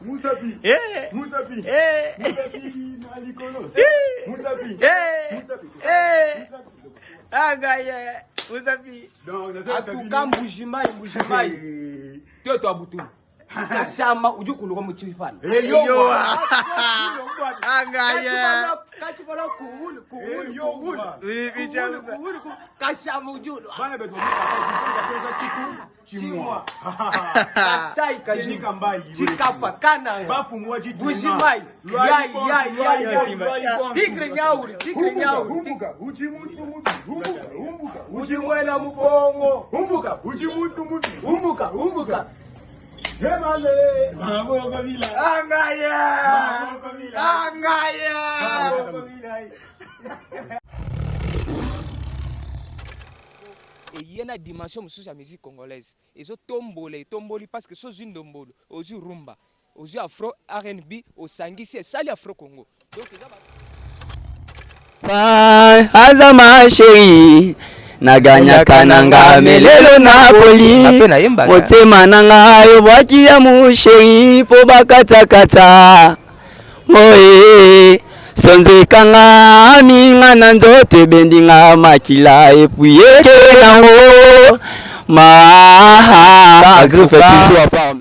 Musabi. Musabi. Musabi na likolo. Musabi. Musabi. Agaye. Musabi. Atuka mbujimai. Toto abutulu. Kashama ujukulu mu chifana. Yo. Agaye. Kachibala kuhulu. Kashama ujulu. Bana beto pesa chimwa. Kasai kajika mbai. Chikapa kana. Bafu mwaji bujimai. Yai. Tigre nyauri. Humbuka. Ujimwela mubongo. Humbuka. Ujimuntu. Humbuka. Hemale. Mamo kabila. Et il y a une dimension de la musique congolaise. Ils ont tomboli parce que c'est une dombolo, aux rumba, aux afro R&B, aux sangi, c'est ça l'afro Congo. Donc azama shei naganya kananga melelo Napoli motema nanga yo bwaki ya mushei po bakatakata moye sonze kanga minga na nzote bendinga makila epuyeke nango ma agriffe toujours à part.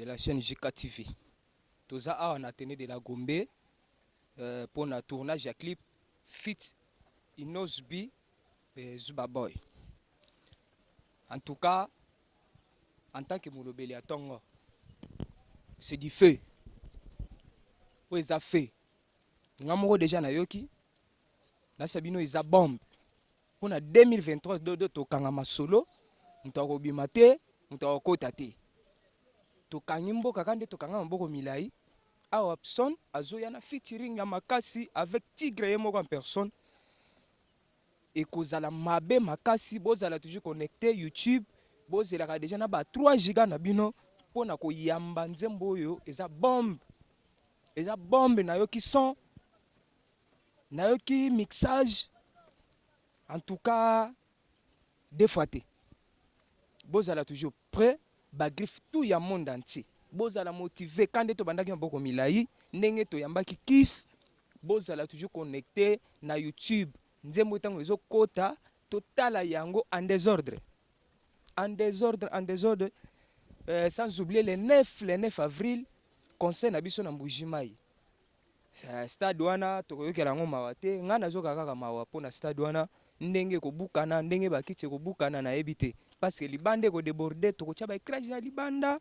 de la chaîne JK TV. Tout ça on a tenu de la Gombe pour un tournage de clip Fit Inosbi et Zubaboy. En tout cas, en tant que Moulobeli à Tongo, c'est du feu. Où ils ont fait. Nous avons déjà na yoki. Na sabino ils ont bombe. Pour 2023 de Tokangama solo, nous avons bimate, nous avons kotate. Tokangimbo kakande tokanga mboko milai a Wapson azoyana featuring ya makasi avec Tigre yemo en personne et kozala mabe makasi bozala toujours connecté YouTube bozela déjà na ba 3 giga na bino pona ko yamba nzembo oyo eza bombe na yoki son na yoki mixage en tout cas deux fois té bozala toujours prêt ba griffe tout ya monde entier bozala motivé quand to bandaki mboko milai ndenge to yambaki kiff bozala toujours connecté na YouTube nzembo tango ezo kota totala yango en désordre sans oublier le 9 avril concert na biso na Mbujimai stade wana tokoyokela ngo mawa te nga nazoka kaka mawa pona stade wana ndenge kobukana ndenge bakiti kobukana na ebite parce que libande ko déborder to ko tshaba écrage na libanda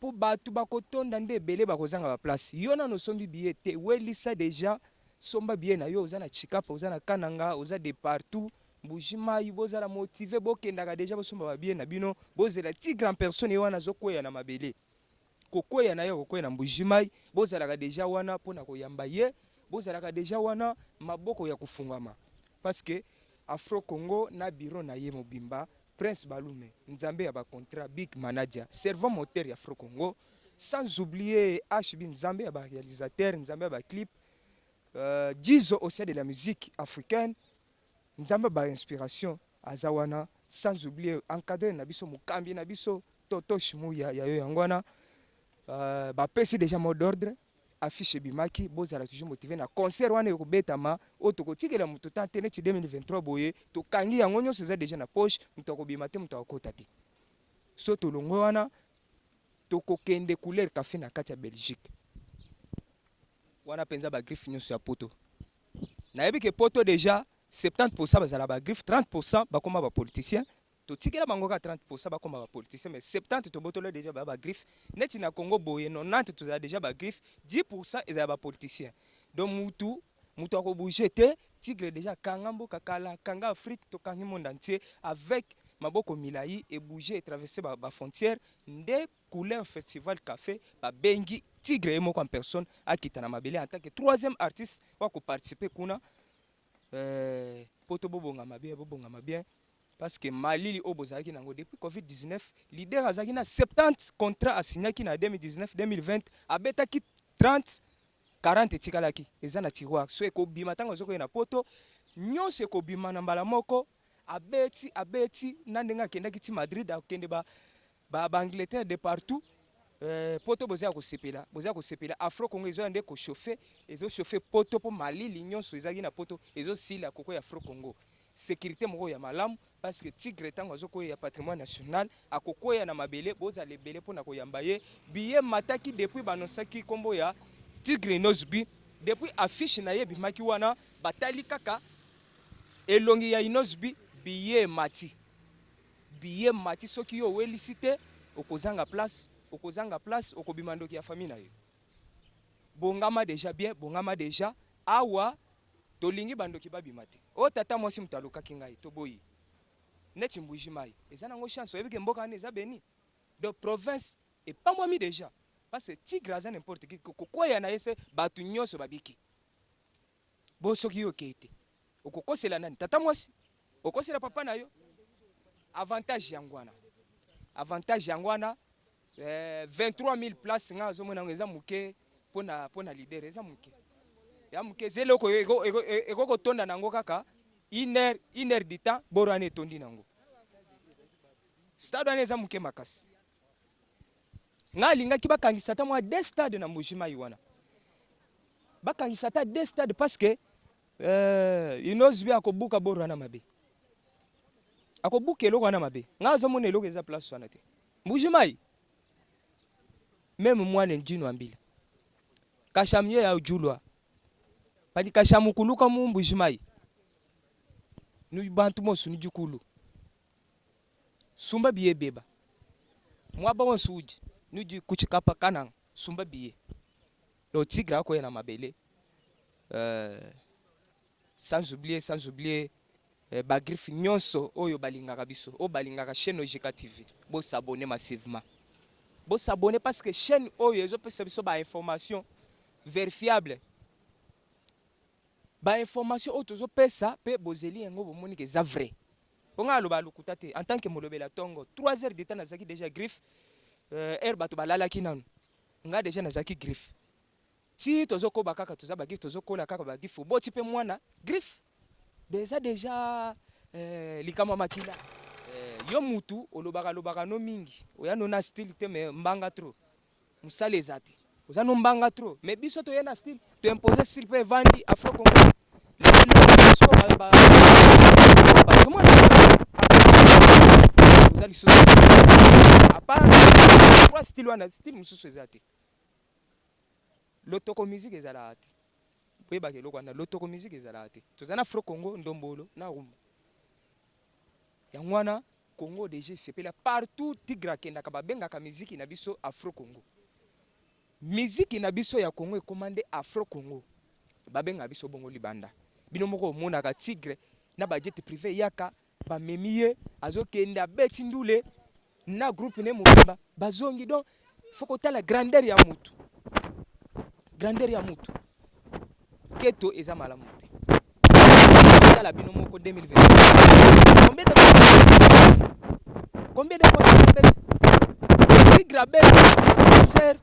po batu bakotonda nde belé bakozanga ba place yona no sombi billet te welisa déjà somba billet na yo ozana chikapa ozana kananga oza de partout Mbujimai bozala motivé bokendaka déjà bosomba ba billet na bino bozela ti grand personne wana zokoya na mabele kokoya na yo kokoya na Mbujimai bozalaka déjà wana pona koyamba ye bozalaka déjà wana maboko ya kufungama parce que Afro Congo na bureau na ye mobimba Prince Balume, Nzambe ya ba contrat Big Manager, servant moteur ya Afro Congo, sans oublier HB Nzambe ya ba réalisateur, Nzambe ya ba clip, Jizo aussi de la musique africaine, Nzambe ba inspiration, Azawana, sans oublier encadré na biso mukambi na biso Toto Shimuya ya yo yangwana, ba pesi déjà mot d'ordre. Affiche bimaki bozala toujours motivé na concert wana yo betama otokotikela mutu tantene ti 2023 boye to kangi yango nyonso eza déjà na poche mutu bimate mutu akota te so to longo wana tokokende couleur café na kati ya Belgique wana penza ba griffe nyonso ya poto na yebi ke poto déjà 70% bazala ba griffe 30% bakoma ba politicien to tikela bango ka 30% bakoma ba politicien mais 70 to botolo déjà ba griffe neti na Congo boye 90 to za déjà ba griffe 10% ezala ba politicien donc mutu ko bouger te tigre déjà kangambo kakala kanga Afrique to kangi monde entier avec maboko milai et bouger et traverser ba frontière nde couleur festival café ba bengi Tigre et moko en personne akita na mabele en tant que troisième artiste wa ko participer kuna poto bobonga bien parce que Malili obozaki nango depuis Covid-19 leader azaki na 70 contrats assignaki na 2019 2020 abetaki 30 40 tikalaki eza na tiroir so ekobima ntango zoko na poto nyonso ekobima na mbala moko abeti na ndenge akendaki ti Madrid akende ba Angleterre de partout poto bozia kosepela Afro Congo ezo ande ko chauffer ezo chauffer poto po Malili nyonso ezaki na poto ezo sila koko ya Afro Congo sécurité moko ya malamu parce que Tigre tango azoko ya patrimoine national akokoya na mabele boza lebele pona koyamba ye billet mataki depuis banosaki kombo ya Tigre Inosbi depuis affiche na ye bimaki wana batali kaka elongi ya Inosbi billet mati soki yo welicité okozanga place okobima ndoki ya famille na yo bongama déjà awa tolingi bandoki babima te o tata mwasi mutalukaki ngai toboyi neti mbujimai eza nango chance oyebike mboka wana eza beni de province epamwami déjà parce que Tigre aza n'importe qui kokoya na ye se bato nyonso babiki bo soki yo kete okokosela nani tata mwasi okosela papa na yo avantage yangwana 23000 places nga azomona ngo eza muke pona leader eza muke ya muke zeloko eko tonda nango kaka une heure du temps boro ane tondi nango stade ane eza muke makasi nga lingaki bakangisa ta mwa deux stades na Mbujimai wana bakangisa ta deux stades parce que Inosbi akobuka boro wana mabe akobuka eloko wana mabe nga azomona eloko eza place wana te Mbujimai même mwana njino ambila kashamye ya ujulwa padi kashamu kuluka mu Mbujimai nu bantu mosu ni jukulu sumba biye beba mwaba wonsuji nuji kuchikapa kanang sumba biye lo Tigre ko na mabele sans oublier ba griffe nyonso oyo balingaka biso o balingaka chaîne OGK TV bo s'abonner massivement bo s'abonner parce que chaîne oyo ezo pesa biso ba information vérifiable ba information oyo tozo pesa pe bozeli yango bomoni ke za vrai ponga lo ba lukuta te en tant que molobela tongo 3 heures de temps nazaki déjà griffe bato balalaki nanu nga déjà nazaki griffe ti tozo ko bakaka toza ba griffe tozo kola kaka ba griffe bo ti pe mwana griffe déjà likama makila yo mutu olobaka no mingi oya no na style te mais mbanga trop musale ezati oza no mbanga trop mais biso to yena style to imposer style pe vandi Afro Congo so ba comment vous allez so à part quoi style wana style mususu ezati lotoko musique ezalati pe ba keloko na lotoko musique ezalati tozana Afro Congo ndombolo na rumba ya mwana Congo déjà sepela partout Tigre kenda ka babenga ka musique na biso Afro Congo musique na biso ya Congo ekomande Afro Congo babenga biso bongo libanda bino moko mona ka Tigre na ba jet privé yaka ba memiye azokenda beti ndule na groupe ne mobimba bazongi donc faut que la grandeur ya mutu keto eza malamu te la bino moko 2020 combien de concerts Tigre concert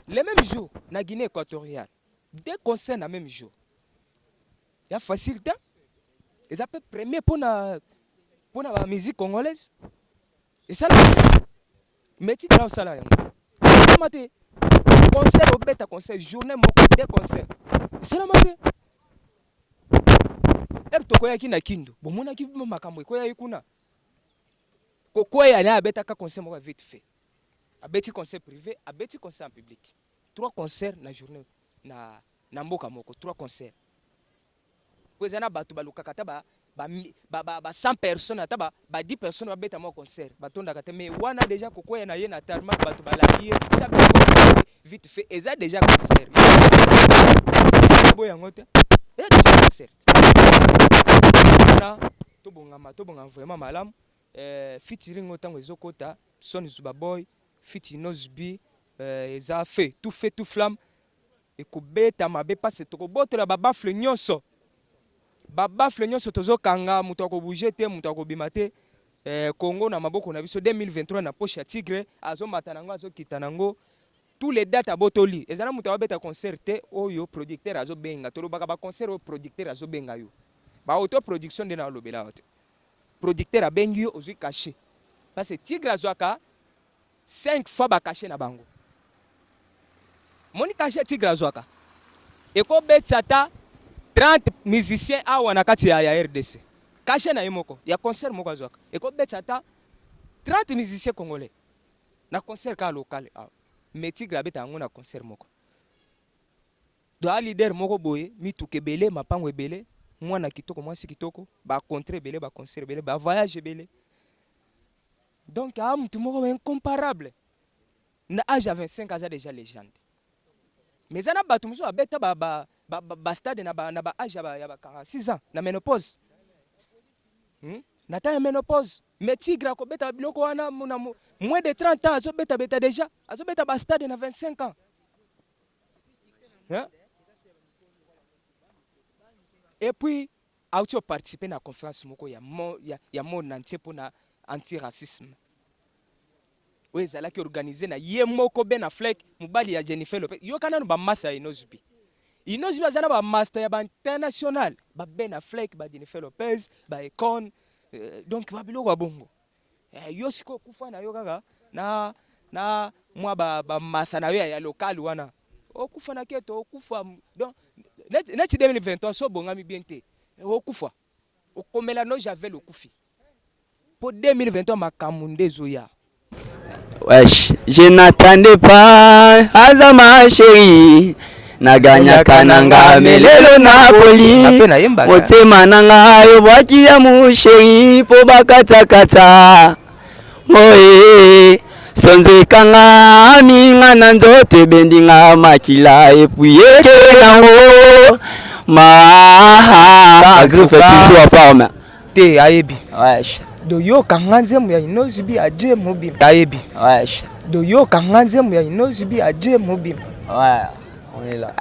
le même jour na Guinée équatoriale 2 concerts na même jour ya facile ta eza pe premier pour la musique congolaise et ça mais Tigre au salaire mate concert au beta concert journée moko 2 concerts c'est la mate tokoya kina kindo bomona ki makambo koya ikuna kokoya na abeta ka concert moko vite fait abeti concert privé abeti concert en public 3 concerts na journée na mboka moko 3 concerts kwezana batu balukaka ta ba 100 personnes ta ba 10 personnes babeta mo concert batonda kate mais wana déjà kokoya na ye na tarma batu balaki vite fait eza déjà concert boya ngote déjà concert to bonga vraiment malamu featuring otango ezokota Son Zuba Boy fit Inosbi eza fait tout flamme et kobeta mabe passe to kobotela ba bafle nyonso tozo kanga muto ko bouger te muto ko bimate Congo na maboko na biso 2023 na poche ya Tigre azo matanango azo kitanango tous les dates abotoli ezana muto abeta concert te oyo producteur azo benga to lobaka ba concert o producteur azo benga yo ba auto production de na lobela hote producteur abengi yo ozui caché parce que Tigre azwaka 5 fois ba caché na bango moni caché Tigre azwaka eko betata 30 musiciens awa na kati ya RDC caché na yemoko ya concert moko azwaka eko betata 30 musiciens congolais na concert ka local mais Tigre abeta yango na concert moko do a leader moko boye mituke belé mapango ebele mwana kitoko mwasi kitoko ba contre belé ba concert belé ba voyage belé donc a mutu moko incomparable na âge à 25 ans déjà légende mais ana batu muso abeta ba stade na ba âge ya ba 46 ans na ménopause na ta ménopause mais Tigre ko beta biloko wana moins de 30 ans azo beta déjà azo beta ba stade na 25 ans hein? Et puis a participé à la conférence moko ya monde entier pour na anti-racisme oui ezala ki organisé na ye moko Ben Affleck mobali ya Jennifer Lopez yo kana no ba master Inosbi azana ba master ya ba international ba Ben Affleck ba Jennifer Lopez ba Akon donc ba biloko bongo yo siko kufa na yo kaka na mwa ba master na yo ya local wana okufa na keto okufa donc net 2023 so bongami bien te okufa okomela no javel okufi pour 2023 makamunde zoya. Wesh, je n'attendais pas Azama chérie naganya kananga melelo Napoli motema nanga yo bwaki ya mu chérie po bakata kata oye sonze kanga minga na nzote bendinga makila epuyeke nango ma agrife toujours à forme te ayebi wesh do yo kanga nzemu ya Inosbi aje mobile ayebi wesh do yo kanga nzemu ya Inosbi aje mobile ouais on est là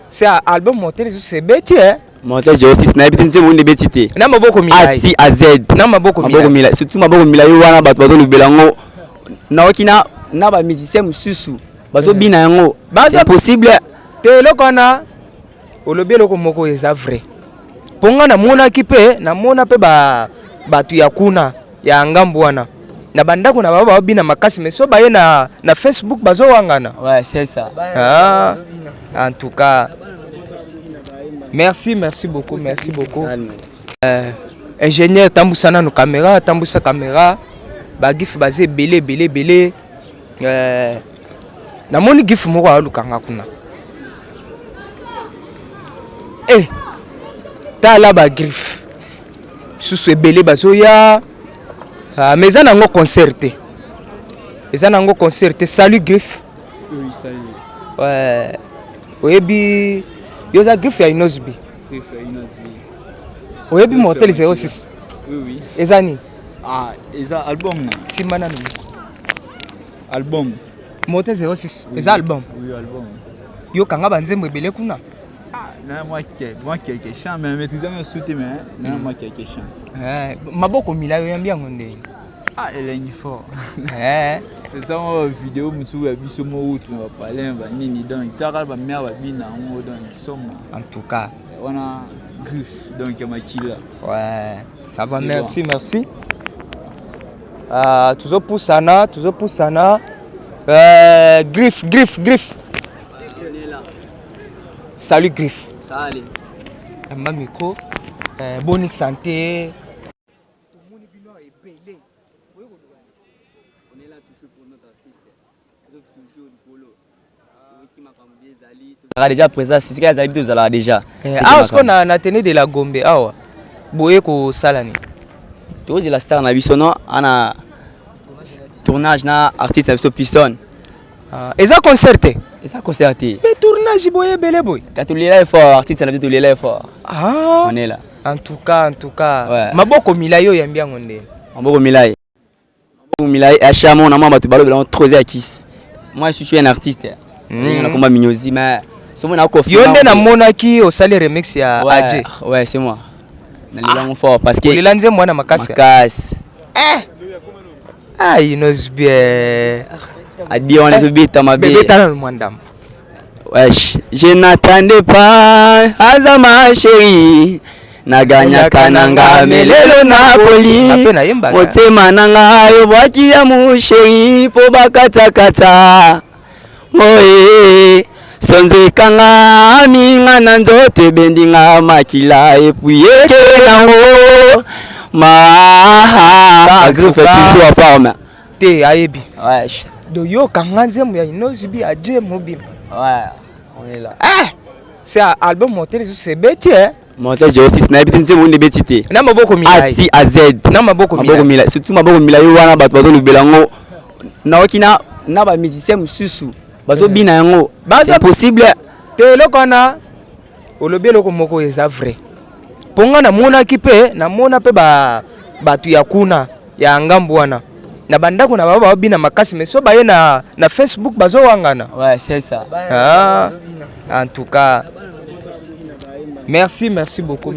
c'est un album monté sur c'est bêti hein monté je aussi sniper nzemu ne betite na maboko milai A à Z na maboko milai surtout maboko milai wana bato bato lubelango na wakina na ba musicien mususu bazo bina yango c'est possible te lokona olobi loko moko eza vrai ponga na mona kipe na mona pe batu ya kuna ya ngambo wana na bandako na baba bina makasi mais so baye na Facebook bazo wangana ouais c'est ça en tout cas merci beaucoup ingénieur tambusana no caméra tambusa caméra ba gif bazé belé na moni gif moko alukanga kuna tala ba griffe susu ebele bazoya mais eza nango concert salut griffe oui salut ouais oyebi yoza griffe ya Inosbi oyebi motel 06 oui eza nini eza album simba nanu album motel 06 eza album oui album yo kanga banzembo ebele kuna moi quelques chants mais maîtriser mes soutes mais moi quelques chants maboko mila yo yambi yango ndenge elle est fort ça vidéo musu ya biso mo route me parler ba nini donc tara ba mère ba bina ngo donc somme en tout cas on a griffe donc ya makila ouais ça va merci toujours poussana griffe salut griffe salut ma micro bonne santé on est là toujours pour notre artiste toujours polo qui m'a cambié zali déjà présent c'est ce qu'ils habituent zala déjà ce qu'on a tenu de la Gombe awa boye ko salani to la star na biso no ana tournage na artiste na biso Pisson eza concerté et tournage boye belé boy tatulela fort artiste na biso tulela fort on est là en tout cas ouais. maboko milayo yambi yango nde maboko milayo Moi je suis un artiste. On a combat Mignosi mais Yonde na monaki au salaire remix ya AJ. Ouais, c'est moi. Nalibanga fort parce que Lilanze mwana makasi. Makasi. Ah, il knows bien. Adi on est bête ma bête. Bébé tana mwandam. Wesh, je n'attendais pas Azama chérie. Naganya kananga melelo Napoli. Motema nanga yo bwaki ya musheri po bakata kata. Oye. Sonze kanga minga na nzote bendinga makila epuye kelango ma groupe toujours en forme te ayebi wesh do yo kanga nzembo ya Inozibi AJ mobile on est là c'est album monté c'est bêti monté j'ai aussi sniper nzembo ne betité na maboko milai ati az na maboko milai surtout maboko milai wana bato bazo lubelango na okina na ba musicien mususu bazo bina yango c'est possible te lokona olobi loko moko eza vrai ponga na mona kipe na mona pe ba batu ya kuna ya ngambu wana na bandako na baba bina makasi meso baye na Facebook bazo wangana c'est ça en tout cas merci beaucoup